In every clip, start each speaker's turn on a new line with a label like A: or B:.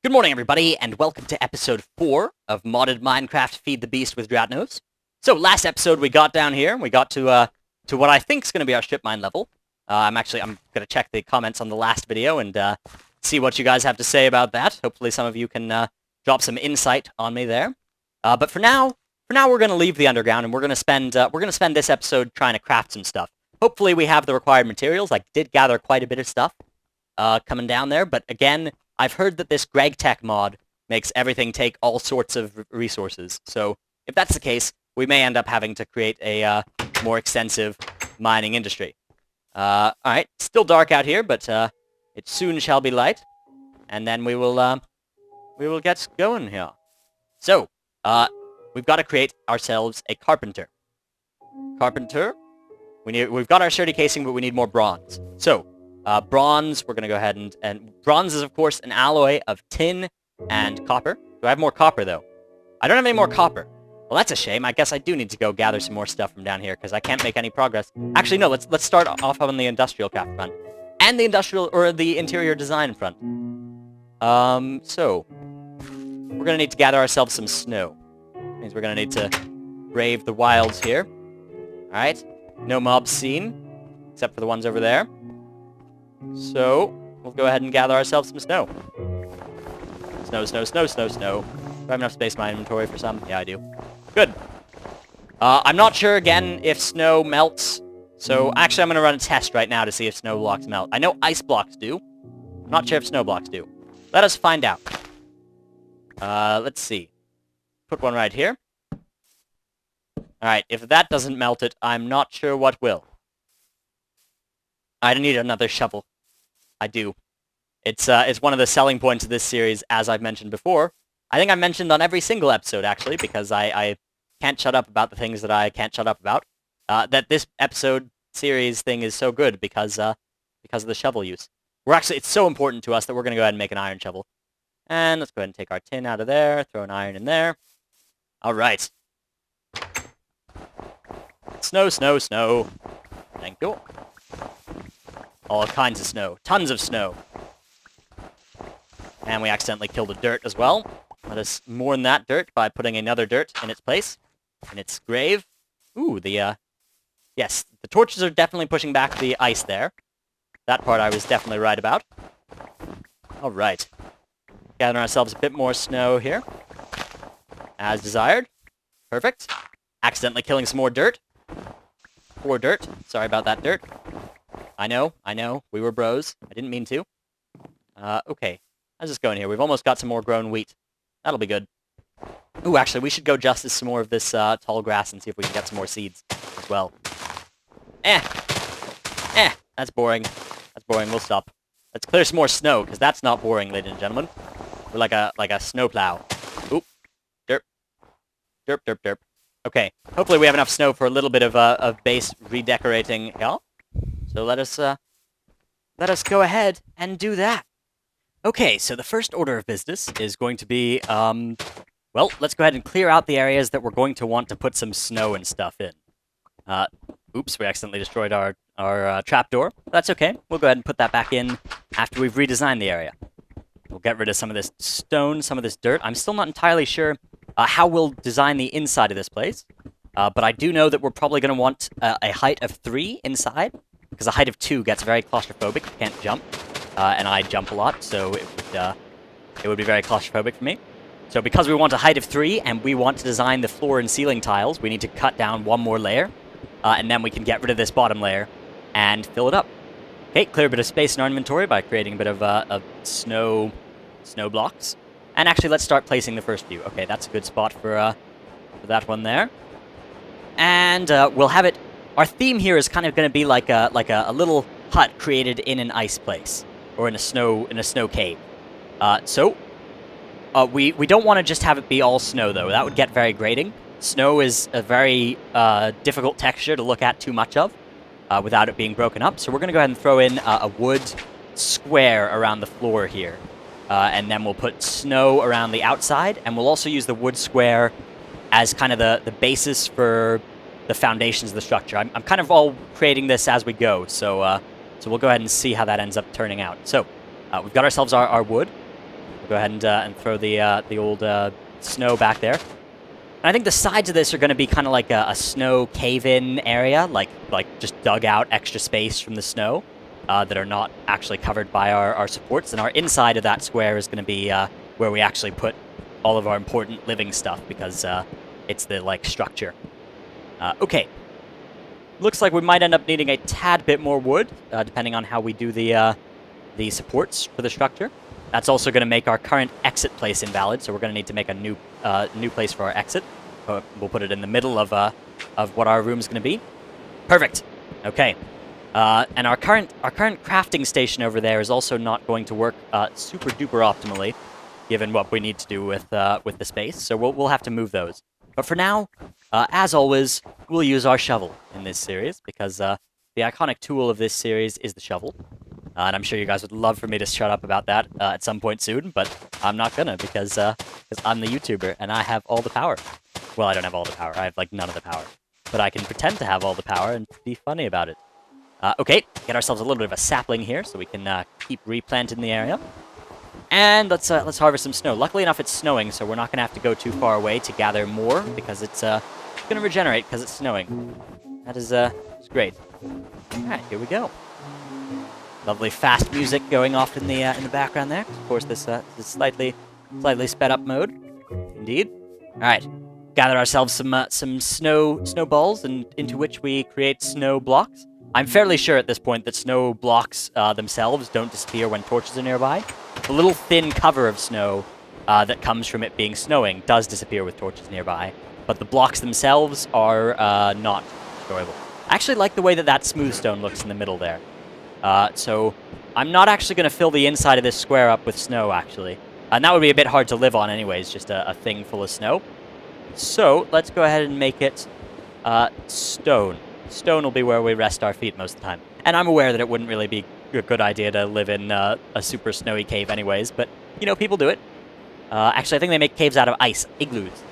A: Good morning, everybody, and welcome to episode 4 of Modded Minecraft Feed the Beast with Dratnos. So, last episode we got down here, and we got to what I think is going to be our strip mine level. I'm going to check the comments on the last video and see what you guys have to say about that. Hopefully some of you can drop some insight on me there. But for now we're going to leave the underground, and we're going to spend this episode trying to craft some stuff. Hopefully we have the required materials. I did gather quite a bit of stuff coming down there, but again, I've heard that this GregTech mod makes everything take all sorts of resources. So if that's the case, we may end up having to create a more extensive mining industry. Alright, still dark out here, but it soon shall be light. And then we will get going here. So, we've got to create ourselves a carpenter. Carpenter? We've got our sturdy casing, but we need more bronze. So, bronze, we're going to go ahead and... Bronze is, of course, an alloy of tin and copper. Do I have more copper, though? I don't have any more copper. Well, that's a shame. I guess I do need to go gather some more stuff from down here, because I can't make any progress. Actually, no, let's start off on the industrial craft front. And the the interior design front. So... We're going to need to gather ourselves some snow. Means we're going to need to brave the wilds here. Alright. No mobs seen, except for the ones over there. So, we'll go ahead and gather ourselves some snow. Snow, snow, snow, snow, snow. Do I have enough space in my inventory for some? Yeah, I do. Good. I'm not sure, again, if snow melts. So, actually, I'm going to run a test right now to see if snow blocks melt. I know ice blocks do. I'm not sure if snow blocks do. Let us find out. Let's see. Put one right here. Alright, if that doesn't melt it, I'm not sure what will. I need another shovel. I do. It's one of the selling points of this series, as I've mentioned before. I think I've mentioned on every single episode, actually, because I can't shut up about the things that I can't shut up about. That this episode series thing is so good because of the shovel use. It's so important to us that we're going to go ahead and make an iron shovel. And let's go ahead and take our tin out of there, throw an iron in there. Alright. Snow, snow, snow. Thank you. All kinds of snow. Tons of snow. And we accidentally killed a dirt as well. Let us mourn that dirt by putting another dirt in its place. In its grave. Ooh, yes, the torches are definitely pushing back the ice there. That part I was definitely right about. Alright. Gathering ourselves a bit more snow here. As desired. Perfect. Accidentally killing some more dirt. Poor dirt. Sorry about that dirt. I know. We were bros. I didn't mean to. Okay. How's this going here? We've almost got some more grown wheat. That'll be good. Ooh, actually, we should go justice some more of this tall grass and see if we can get some more seeds as well. That's boring. That's boring. We'll stop. Let's clear some more snow, because that's not boring, ladies and gentlemen. We're like a snowplow. Oop. Derp. Derp, derp, derp. Okay. Hopefully we have enough snow for a little bit of base redecorating. Yeah? So let us go ahead and do that. Okay, so the first order of business is going to be, well, let's go ahead and clear out the areas that we're going to want to put some snow and stuff in. Oops, we accidentally destroyed our trapdoor. That's okay. We'll go ahead and put that back in after we've redesigned the area. We'll get rid of some of this stone, some of this dirt. I'm still not entirely sure how we'll design the inside of this place. But I do know that we're probably going to want a height of 3 inside, because a height of 2 gets very claustrophobic. You can't jump. And I jump a lot, so it would be very claustrophobic for me. So because we want a height of 3, and we want to design the floor and ceiling tiles, we need to cut down one more layer. And then we can get rid of this bottom layer and fill it up. Okay, clear a bit of space in our inventory by creating a bit of snow blocks. And actually, let's start placing the first few. Okay, that's a good spot for that one there. And we'll have it... Our theme here is kind of going to be like a little hut created in an ice place, or in a snow cave. We don't want to just have it be all snow, though. That would get very grating. Snow is a very difficult texture to look at too much of without it being broken up. So we're going to go ahead and throw in a wood square around the floor here. And then we'll put snow around the outside. And we'll also use the wood square as kind of the basis for the foundations of the structure. I'm kind of all creating this as we go. So we'll go ahead and see how that ends up turning out. So we've got ourselves our wood. We'll go ahead and throw the old snow back there. And I think the sides of this are going to be kind of like a snow cave-in area, like just dug out extra space from the snow that are not actually covered by our supports. And our inside of that square is going to be where we actually put all of our important living stuff, because it's the like structure. Okay. Looks like we might end up needing a tad bit more wood, depending on how we do the supports for the structure. That's also going to make our current exit place invalid, so we're going to need to make a new place for our exit. We'll put it in the middle of what our room is going to be. Perfect. Okay. And our current crafting station over there is also not going to work super duper optimally, given what we need to do with the space. So we'll have to move those. But for now, as always, we'll use our shovel in this series, because the iconic tool of this series is the shovel. And I'm sure you guys would love for me to shut up about that at some point soon, but I'm not gonna, because I'm the YouTuber and I have all the power. Well, I don't have all the power. I have, like, none of the power. But I can pretend to have all the power and be funny about it. Okay, get ourselves a little bit of a sapling here so we can keep replanting the area. And let's harvest some snow. Luckily enough, it's snowing, so we're not gonna have to go too far away to gather more, because it's gonna regenerate because it's snowing. That is great. All right, here we go. Lovely fast music going off in the background there. Of course, this is slightly sped up mode. Indeed. All right, gather ourselves some snowballs, and into which we create snow blocks. I'm fairly sure at this point that snow blocks themselves don't disappear when torches are nearby. The little thin cover of snow that comes from it being snowing does disappear with torches nearby, but the blocks themselves are not destroyable. I actually like the way that smooth stone looks in the middle there. So I'm not actually going to fill the inside of this square up with snow, actually. And that would be a bit hard to live on anyways, just a thing full of snow. So let's go ahead and make it stone. Stone will be where we rest our feet most of the time. And I'm aware that it wouldn't really be a good idea to live in a super snowy cave anyways, but, you know, people do it. Actually, I think they make caves out of ice, igloos.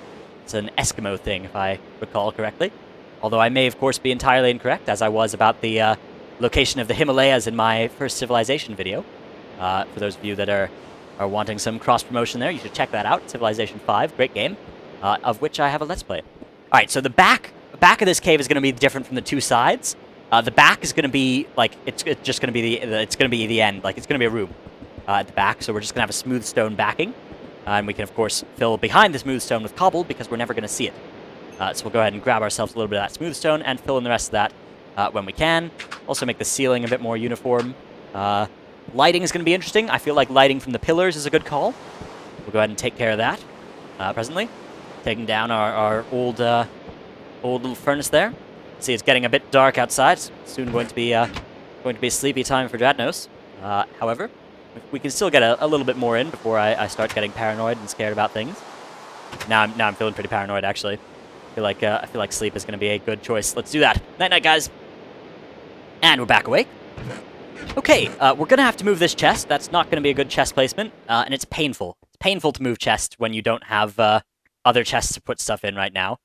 A: It's an Eskimo thing, if I recall correctly. Although I may, of course, be entirely incorrect, as I was about the location of the Himalayas in my first Civilization video. For those of you that are wanting some cross-promotion there, you should check that out. Civilization 5, great game, of which I have a Let's Play. All right, so the back of this cave is going to be different from the two sides. The back is going to be, like, it's just going to be the end. Like, it's going to be a room at the back, so we're just going to have a smooth stone backing. And we can, of course, fill behind the smooth stone with cobble, because we're never going to see it. So we'll go ahead and grab ourselves a little bit of that smooth stone and fill in the rest of that when we can. Also make the ceiling a bit more uniform. Lighting is going to be interesting. I feel like lighting from the pillars is a good call. We'll go ahead and take care of that presently. Taking down our old little furnace there. See, it's getting a bit dark outside. It's soon going to be a sleepy time for Dratnos. However, we can still get a little bit more in before I start getting paranoid and scared about things. Now I'm feeling pretty paranoid, actually. I feel like sleep is going to be a good choice. Let's do that. Night-night, guys. And we're back awake. Okay, we're going to have to move this chest. That's not going to be a good chest placement, and it's painful. It's painful to move chests when you don't have other chests to put stuff in right now.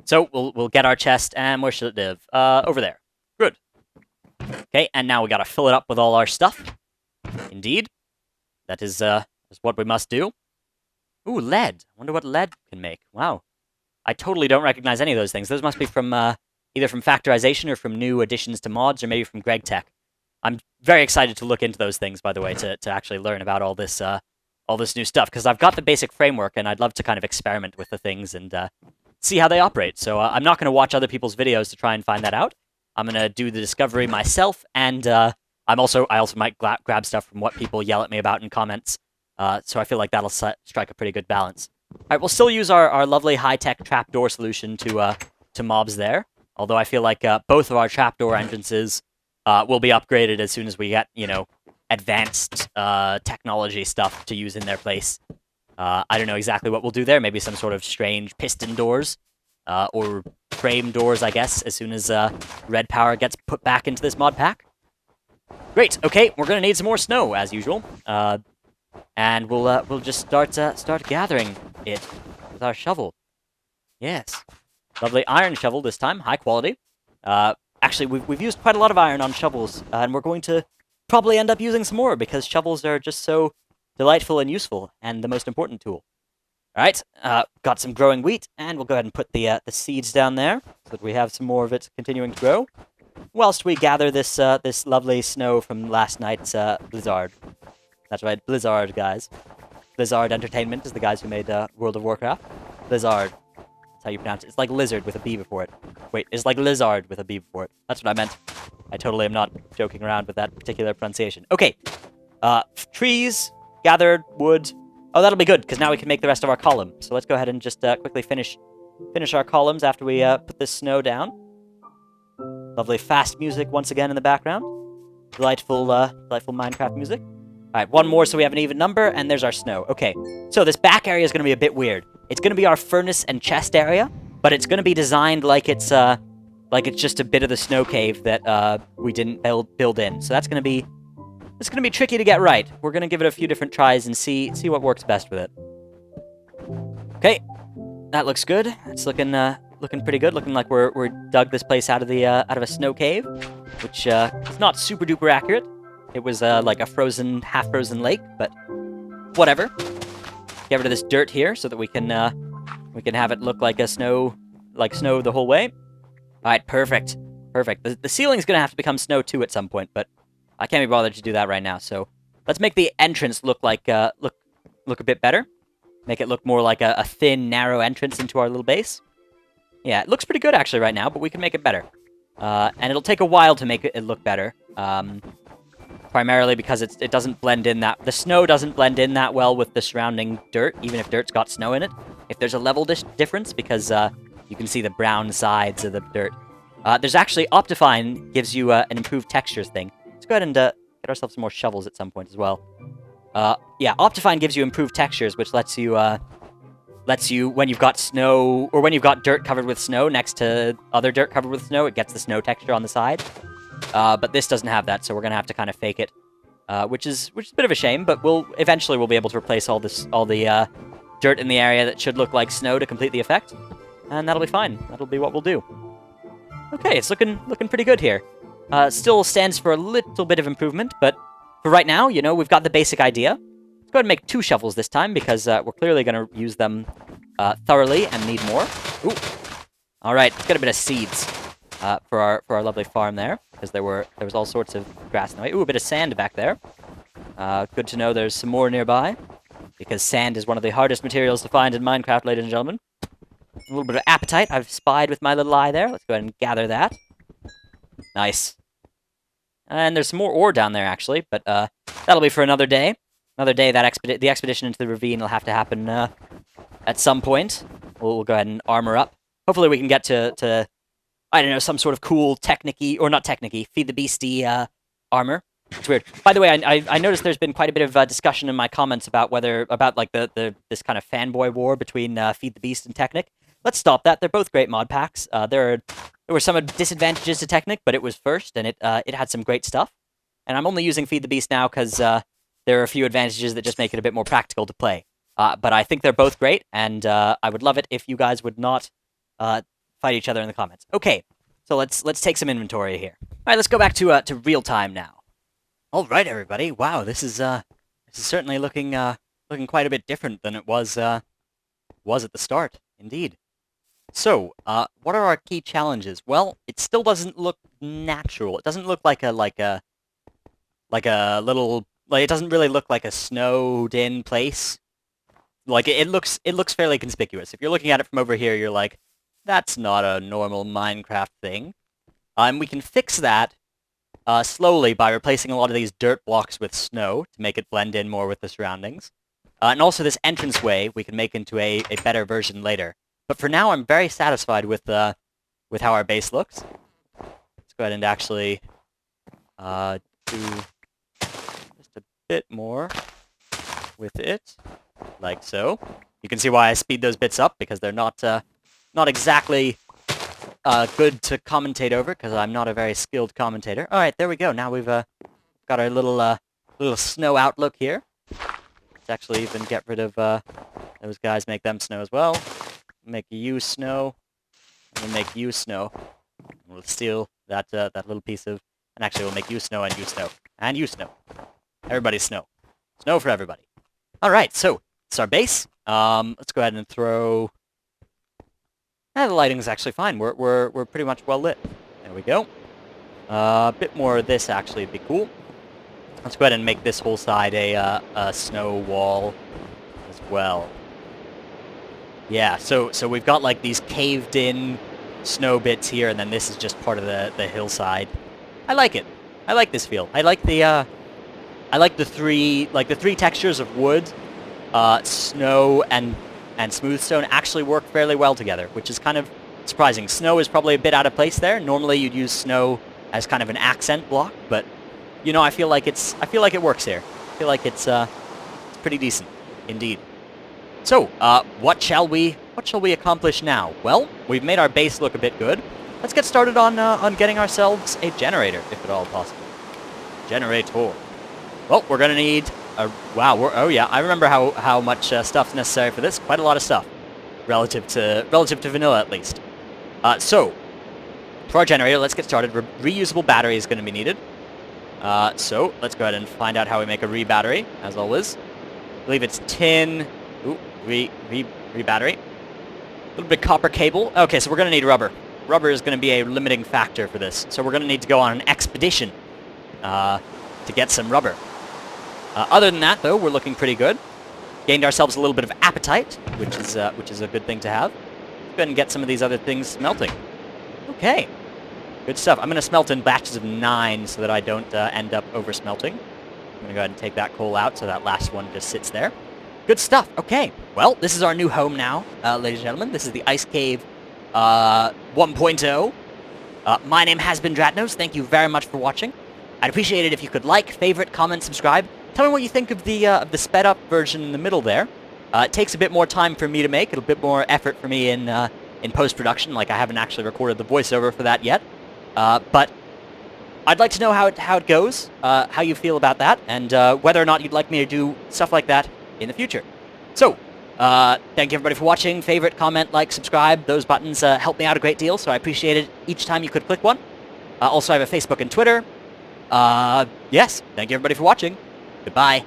A: So we'll get our chest, and where should it live? Over there. Good. Okay, and now we got to fill it up with all our stuff. Indeed. That is what we must do. Ooh, lead. I wonder what lead can make. Wow. I totally don't recognize any of those things. Those must be from either from factorization or from new additions to mods, or maybe from Greg Tech. I'm very excited to look into those things, by the way, to actually learn about all this new stuff, because I've got the basic framework, and I'd love to kind of experiment with the things and see how they operate. So I'm not going to watch other people's videos to try and find that out. I'm going to do the discovery myself, and I also might grab stuff from what people yell at me about in comments. So I feel like that'll strike a pretty good balance. All right, we'll still use our lovely high-tech trapdoor solution to mobs there, although I feel like both of our trapdoor entrances will be upgraded as soon as we get, you know, advanced technology stuff to use in their place. I don't know exactly what we'll do there. Maybe some sort of strange piston doors or frame doors, I guess, as soon as red power gets put back into this mod pack. Great. Okay, we're gonna need some more snow as usual, and we'll just start gathering it with our shovel. Yes, lovely iron shovel this time, high quality. Actually, we've used quite a lot of iron on shovels, and we're going to probably end up using some more because shovels are just so delightful and useful, and the most important tool. All right, got some growing wheat, and we'll go ahead and put the seeds down there so that we have some more of it continuing to grow, whilst we gather this this lovely snow from last night's blizzard. That's right, Blizzard, guys. Blizzard Entertainment is the guys who made World of Warcraft. Blizzard. That's how you pronounce it. It's like lizard with a B before it. Wait, it's like lizard with a B before it. That's what I meant. I totally am not joking around with that particular pronunciation. Okay. Trees, gathered, wood. Oh, that'll be good, because now we can make the rest of our column. So let's go ahead and just quickly finish our columns after we put this snow down. Lovely fast music once again in the background. Delightful Minecraft music. All right, one more so we have an even number, and there's our snow. Okay, so this back area is going to be a bit weird. It's going to be our furnace and chest area, but it's going to be designed like it's just a bit of the snow cave that we didn't build in. So that's going to be tricky to get right. We're going to give it a few different tries and see what works best with it. Okay, that looks good. It's looking pretty good. Looking like we're dug this place out of a snow cave, which is not super duper accurate. It was like a half frozen lake, but whatever. Get rid of this dirt here so that we can have it look like snow the whole way. All right, perfect. The ceiling's gonna have to become snow too at some point, but I can't be bothered to do that right now. So let's make the entrance look like look a bit better. Make it look more like a thin, narrow entrance into our little base. Yeah, it looks pretty good actually right now, but we can make it better. And it'll take a while to make it look better. Primarily because it doesn't blend in the snow doesn't blend in that well with the surrounding dirt, even if dirt's got snow in it. If there's a level difference, because you can see the brown sides of the dirt. There's actually Optifine gives you an improved textures thing. Let's go ahead and get ourselves some more shovels at some point as well. Yeah, Optifine gives you improved textures, which lets you when you've got snow or when you've got dirt covered with snow next to other dirt covered with snow, it gets the snow texture on the side. But this doesn't have that, so we're gonna have to kind of fake it, which is a bit of a shame. But eventually we'll be able to replace all the dirt in the area that should look like snow to complete the effect, and that'll be fine. That'll be what we'll do. Okay, it's looking pretty good here. Still stands for a little bit of improvement, but for right now, you know, we've got the basic idea. Let's go ahead and make 2 shovels this time because we're clearly gonna use them thoroughly and need more. Ooh. All right, let's get a bit of seeds. For our lovely farm there, because there was all sorts of grass in the way. Ooh, a bit of sand back there. Good to know there's some more nearby, because sand is one of the hardest materials to find in Minecraft, ladies and gentlemen. A little bit of appetite I've spied with my little eye there. Let's go ahead and gather that. Nice. And there's some more ore down there, actually, but that'll be for another day. Another day, the expedition into the ravine will have to happen at some point. We'll go ahead and armor up. Hopefully we can get to I don't know, some sort of cool technique-y, or not technique-y, Feed the Beastie armor. It's weird. By the way, I noticed there's been quite a bit of discussion in my comments about like this kind of fanboy war between Feed the Beast and Technic. Let's stop that. They're both great mod packs. There were some disadvantages to Technic, but it was first, and it had some great stuff. And I'm only using Feed the Beast now because there are a few advantages that just make it a bit more practical to play. But I think they're both great, and I would love it if you guys would not fight each other in the comments. Okay, so let's take some inventory here. All right, let's go back to real time now. All right, everybody. Wow, this is certainly looking quite a bit different than it was at the start. Indeed. So, what are our key challenges? Well, it still doesn't look natural. It doesn't look like a little, like, it doesn't really look like a snowed-in place. Like, it looks fairly conspicuous. If you're looking at it from over here, you're like, that's not a normal Minecraft thing. We can fix that slowly by replacing a lot of these dirt blocks with snow to make it blend in more with the surroundings. And also this entranceway we can make into a better version later. But for now, I'm very satisfied with how our base looks. Let's go ahead and actually do just a bit more with it, like so. You can see why I speed those bits up, because they're not exactly good to commentate over, because I'm not a very skilled commentator. All right, there we go. Now we've got our little snow outlook here. Let's actually even get rid of those guys, make them snow as well. Make you snow, and we'll make you snow. We'll steal that little piece of, and actually we'll make you snow and you snow and you snow. Everybody's snow. Snow for everybody. All right, so it's our base. Let's go ahead and throw... the lighting is actually fine. We're pretty much well lit. There we go. A bit more of this actually would be cool. Let's go ahead and make this whole side a snow wall as well. Yeah, so we've got like these caved in snow bits here, and then this is just part of the hillside. I like it. I like this feel. I like the three textures of wood, snow, and smooth stone actually work fairly well together, which is kind of surprising. Snow is probably a bit out of place there. Normally you'd use snow as kind of an accent block, but you know, I feel like it works here. I feel like it's pretty decent indeed. So, what shall we accomplish now? Well, we've made our base look a bit good. Let's get started on getting ourselves a generator, if at all possible. Generator. Well, we're gonna need a... Wow, oh yeah, I remember how much stuff's necessary for this. Quite a lot of stuff, relative to vanilla at least. So, for our generator, let's get started. Reusable battery is gonna be needed. So, let's go ahead and find out how we make a re-battery, as always. I believe it's tin... Ooh, re-battery. A little bit of copper cable. Okay, so we're gonna need rubber. Rubber is gonna be a limiting factor for this. So we're gonna need to go on an expedition to get some rubber. Other than that, though, we're looking pretty good. Gained ourselves a little bit of appetite, which is a good thing to have. Let's go ahead and get some of these other things smelting. Okay, good stuff. I'm gonna smelt in batches of 9 so that I don't end up over smelting. I'm gonna go ahead and take that coal out so that last one just sits there. Good stuff. Okay. Well, this is our new home now, ladies and gentlemen. This is the Ice Cave 1.0. My name has been Dratnos. Thank you very much for watching. I'd appreciate it if you could like, favorite, comment, subscribe. Tell me what you think of the sped up version in the middle there. It takes a bit more time for me to make. It'll bit more effort for me in post-production. Like I haven't actually recorded the voiceover for that yet. But I'd like to know how it goes, how you feel about that, and whether or not you'd like me to do stuff like that in the future. So, thank you everybody for watching. Favorite, comment, like, subscribe. Those buttons help me out a great deal, so I appreciate it each time you could click one. Also, I have a Facebook and Twitter. Yes, thank you everybody for watching. Goodbye.